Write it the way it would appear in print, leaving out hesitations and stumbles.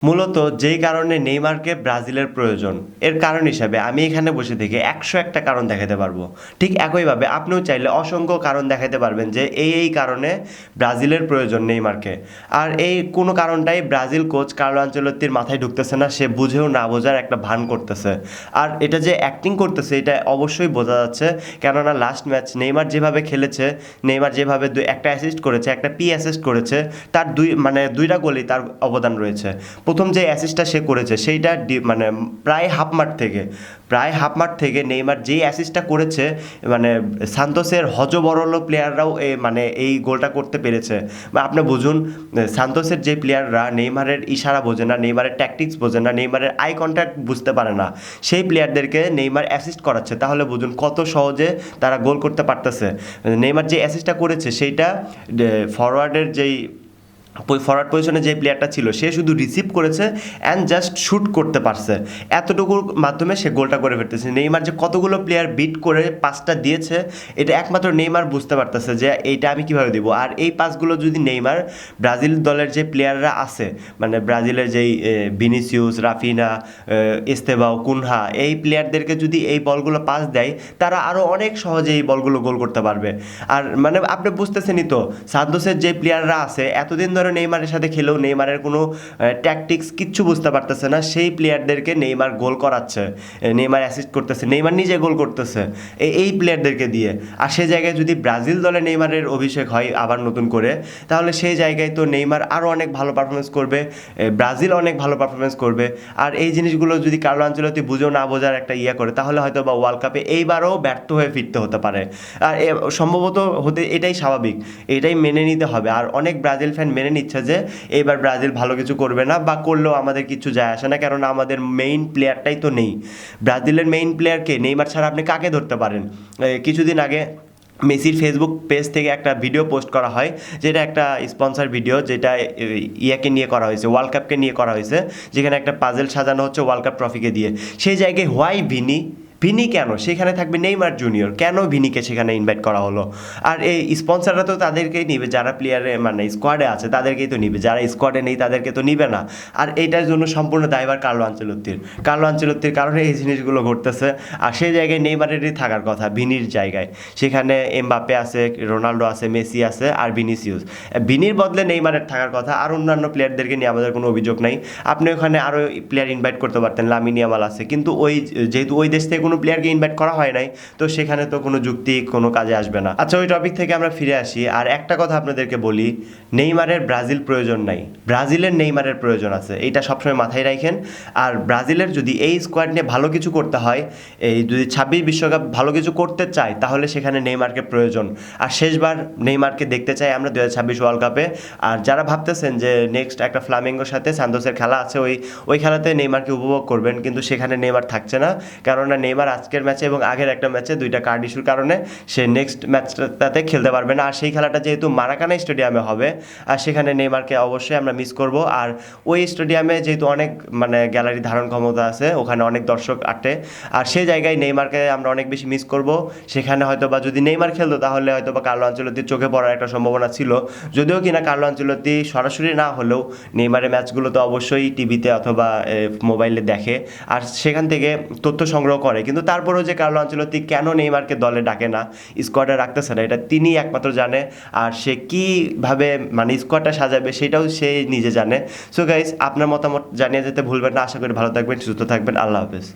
মূলত যেই কারণে নেইমারকে ব্রাজিলের প্রয়োজন, এর কারণ হিসাবে আমি এখানে বসে থেকে ১০১টা কারণ দেখাতে পারবো। ঠিক একইভাবে আপনিও চাইলে অসংখ্য কারণ দেখাতে পারবেন যে এই কারণে ব্রাজিলের প্রয়োজন নেইমারকে। আর এই কোনো কারণটাই ব্রাজিল কোচ কার্লো আনচেলত্তির মাথায় ঢুকতেছে না, সে বুঝেও না বোঝার একটা ভান করতেছে। আর এটা যে অ্যাক্টিং করতেছে এটা অবশ্যই বোঝা যাচ্ছে, কেননা লাস্ট ম্যাচ নেইমার যেভাবে খেলেছে, নেইমার যেভাবে একটা অ্যাসিস্ট করেছে, একটা অ্যাসিস্ট করেছে, তার দুইটা গোলেই তার অবদান রয়েছে। প্রথম যে অ্যাসিস্টটা সে করেছে সেইটা মানে প্রায় হাফ মাঠ থেকে নেইমার যেই অ্যাসিস্টটা করেছে, মানে সান্তোসের হযবরল প্লেয়াররাও মানে এই গোলটা করতে পেরেছে। বা আপনি বুঝুন, সান্তোসের যে প্লেয়াররা নেইমারের ইশারা বোঝে না, নেইমারের ট্যাকটিক্স বোঝে না, নেইমারের আই কন্ট্যাক্ট বুঝতে পারে না, সেই প্লেয়ারদেরকে নেইমার অ্যাসিস্ট করাচ্ছে, তাহলে বুঝুন কত সহজে তারা গোল করতে পারতেছে। নেইমার যে অ্যাসিস্টটা করেছে সেইটা ফরওয়ার্ডের ফরওয়ার্ড পজিশনে যে প্লেয়ারটা ছিল সে শুধু রিসিভ করেছে অ্যান্ড জাস্ট শুট করতে পারছে, এতটুকুর মাধ্যমে সে গোলটা করে ফেলতেছে। নেইমার যে কতগুলো প্লেয়ার বিট করে পাসটা দিয়েছে, এটা একমাত্র নেইমার বুঝতে পারতেছে যে এইটা আমি কীভাবে দিব। আর এই পাসগুলো যদি নেইমার ব্রাজিল দলের যে প্লেয়াররা আছে, মানে ব্রাজিলের যেই ভিনিসিউস, রাফিনা, এস্তেবাও, কুনহা, এই প্লেয়ারদেরকে যদি এই বলগুলো পাস দেয়, তারা আরও অনেক সহজে এই বলগুলো গোল করতে পারবে। আর মানে আপনি বুঝতেছেনই তো, সান্তোসের যে প্লেয়াররা আছে এতদিন ধরে নেইমারের সাথে খেলেও নেইমারের কোনো ট্যাকটিক্স কিচ্ছু বুঝতে পারতেছে না, সেই প্লেয়ারদেরকে নেইমার গোল করাচ্ছে, নেইমার অ্যাসিস্ট করতেছে, নেইমার নিজে গোল করতেছে এই প্লেয়ারদেরকে দিয়ে। আর সেই জায়গায় যদি ব্রাজিল দলে নেইমারের অভিষেক হয় আবার নতুন করে, তাহলে সেই জায়গায় তো নেইমার আরও অনেক ভালো পারফরমেন্স করবে, ব্রাজিল অনেক ভালো পারফরমেন্স করবে। আর এই জিনিসগুলো যদি কার্লো আনচেলত্তি বুঝেও না বোঝার একটা করে, তাহলে হয়তো বা ওয়ার্ল্ড কাপে এইবারও ব্যর্থ হয়ে ফিরতে হতে পারে। আর সম্ভবত এটাই স্বাভাবিক, এটাই মেনে নিতে হবে। আর অনেক ব্রাজিল ফ্যান মেনে নিচ্ছে যে এবার ব্রাজিল ভালো কিছু করবে না, বা করলেও আমাদের কিছু যায় আসে না, কারণ আমাদের মেইন প্লেয়ারটাই তো নেই। ব্রাজিলের মেইন প্লেয়ারকে, নেইমার ছাড়া আপনি কাকে ধরতে পারেন? কিছুদিন আগে মেসির ফেসবুক পেজ থেকে একটা ভিডিও পোস্ট করা হয়, যেটা একটা স্পন্সর ভিডিও, যেটা ইয়াকে নিয়ে করা হয়েছে, ওয়ার্ল্ড কাপকে নিয়ে করা হয়েছে, যেখানে একটা পাজেল সাজানো হচ্ছে ওয়ার্ল্ড কাপ ট্রফিকে দিয়ে। সেই জায়গায় হোয়াই ভিনি কেন সেখানে থাকবে? নেইমার জুনিয়র কেন ভিনিকে সেখানে ইনভাইট করা হলো? আর এই স্পন্সররা তো তাদেরকেই নিবে যারা প্লেয়ারে মানে স্কোয়াডে আছে, তাদেরকেই তো নিবে, যারা স্কোয়াডে নেই তাদেরকে তো নিবে না। আর এইটার জন্য সম্পূর্ণ দায়ভার কার্লো আনচেলত্তির কারণে এই জিনিসগুলো ঘটতেছে। আর সেই জায়গায় নেইমারেরই থাকার কথা, ভিনির জায়গায়। সেখানে এমবাপ্পে আছে, রোনাল্ডো আছে, মেসি আছে, আর ভিনিসিউস। ভিনির বদলে নেইমারের থাকার কথা। আর অন্যান্য প্লেয়ারদেরকে নিয়ে আমাদের কোনো অভিযোগ নাই, আপনি ওখানে আরও প্লেয়ার ইনভাইট করতে পারতেন, লামিন ইয়ামাল আছে, কিন্তু যেহেতু ওই দেশ থেকে কোনো প্লেয়ারকে ইনভাইট করা হয় নাই, তো সেখানে তো কোনো যুক্তি কোনো কাজে আসবে না। আচ্ছা, ওই টপিক থেকে আমরা ফিরে আসি। আর একটা কথা আপনাদেরকে বলি, নেইমারের ব্রাজিল প্রয়োজন নাই, ব্রাজিলের নেইমারের প্রয়োজন আছে, এইটা সবসময় মাথায় রাখেন। আর ব্রাজিলের যদি এই স্কোয়াড নিয়ে ভালো কিছু করতে হয়, এই যদি 26 বিশ্বকাপ ভালো কিছু করতে চায়, তাহলে সেখানে নেইমারকে প্রয়োজন। আর শেষবার নেইমারকে দেখতে চাই আমরা 2026 ওয়ার্ল্ড কাপে। আর যারা ভাবতেছেন যে নেক্সট একটা ফ্লামেঙ্গোর সাথে সান্তোসের খেলা আছে, ওই খেলাতে নেইমারকে উপভোগ করবেন, কিন্তু সেখানে নেইমার থাকছে না, কেননা নেইমার আজকের ম্যাচে এবং আগের একটা ম্যাচে দুইটা কার্ড ইস্যুর কারণে সে নেক্সট ম্যাচটাতে খেলতে পারবে না। আর সেই খেলাটা যেহেতু মারাকানা স্টেডিয়ামে হবে, আর সেখানে নেইমারকে অবশ্যই আমরা মিস করব। আর ওই স্টেডিয়ামে যেহেতু অনেক মানে গ্যালারি ধারণ ক্ষমতা আছে, ওখানে অনেক দর্শক আটে, আর সেই জায়গায় নেইমারকে আমরা অনেক বেশি মিস করব। সেখানে হয়তো বা যদি নেইমার খেলতো, তাহলে হয়তো বা কার্লো আনচেলত্তির চোখে পড়ার একটা সম্ভাবনা ছিল, যদিও কিনা কার্লো আনচেলত্তি সরাসরি না হলেও নেইমারের ম্যাচগুলো তো অবশ্যই টিভিতে অথবা মোবাইলে দেখে, আর সেখান থেকে তথ্য সংগ্রহ করে। কিন্তু তারপরেও যে কার্লো আনচেলত্তি কেন নেইমারকে দলে ডাকে না, স্কোয়াডে রাখতেছে না, এটা তিনি একমাত্র জানে। আর সে কীভাবে মানে স্কোয়াডটা সাজাবে সেটাও সে নিজে জানে। সো গাইস, আপনার মতামত জানিয়ে যেতে ভুলবেন না। আশা করি ভালো থাকবেন, সুস্থ থাকবেন। আল্লাহ হাফেজ।